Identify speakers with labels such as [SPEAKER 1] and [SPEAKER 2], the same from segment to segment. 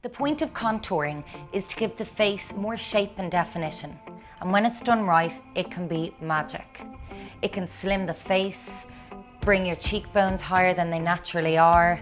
[SPEAKER 1] The point of contouring is to give the face more shape and definition. And when it's done right, it can be magic. It can slim the face, bring your cheekbones higher than they naturally are,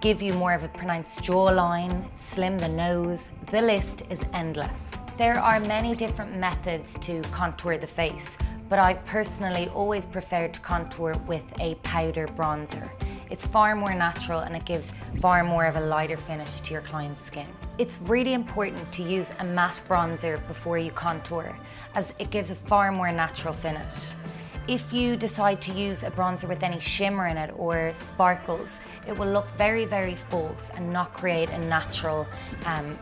[SPEAKER 1] give you more of a pronounced jawline, slim the nose. The list is endless. There are many different methods to contour the face, but I've personally always preferred to contour with a powder bronzer. It's far more natural and it gives far more of a lighter finish to your client's skin. It's really important to use a matte bronzer before you contour, as it gives a far more natural finish. If you decide to use a bronzer with any shimmer in it or sparkles, it will look very, very false and not create a natural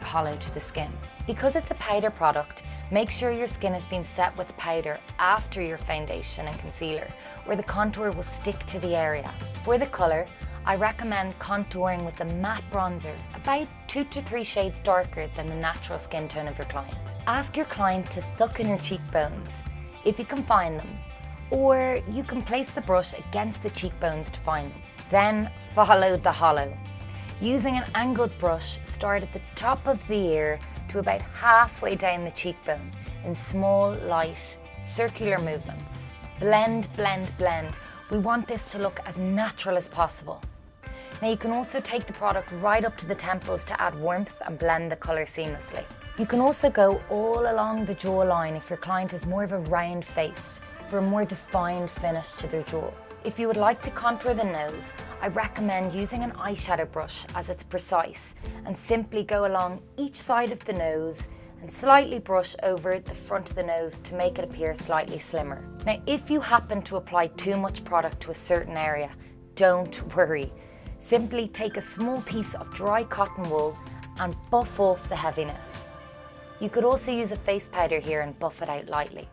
[SPEAKER 1] hollow to the skin. Because it's a powder product, make sure your skin has been set with powder after your foundation and concealer, or the contour will stick to the area. For the colour, I recommend contouring with a matte bronzer, about 2 to 3 shades darker than the natural skin tone of your client. Ask your client to suck in your cheekbones, if you can find them, or you can place the brush against the cheekbones to find them. Then follow the hollow. Using an angled brush, start at the top of the ear to about halfway down the cheekbone in small, light, circular movements. Blend, blend, blend. We want this to look as natural as possible. Now you can also take the product right up to the temples to add warmth and blend the colour seamlessly. You can also go all along the jawline if your client has more of a round face for a more defined finish to their jaw. If you would like to contour the nose, I recommend using an eyeshadow brush as it's precise, and simply go along each side of the nose and slightly brush over the front of the nose to make it appear slightly slimmer. Now, if you happen to apply too much product to a certain area, don't worry. Simply take a small piece of dry cotton wool and buff off the heaviness. You could also use a face powder here and buff it out lightly.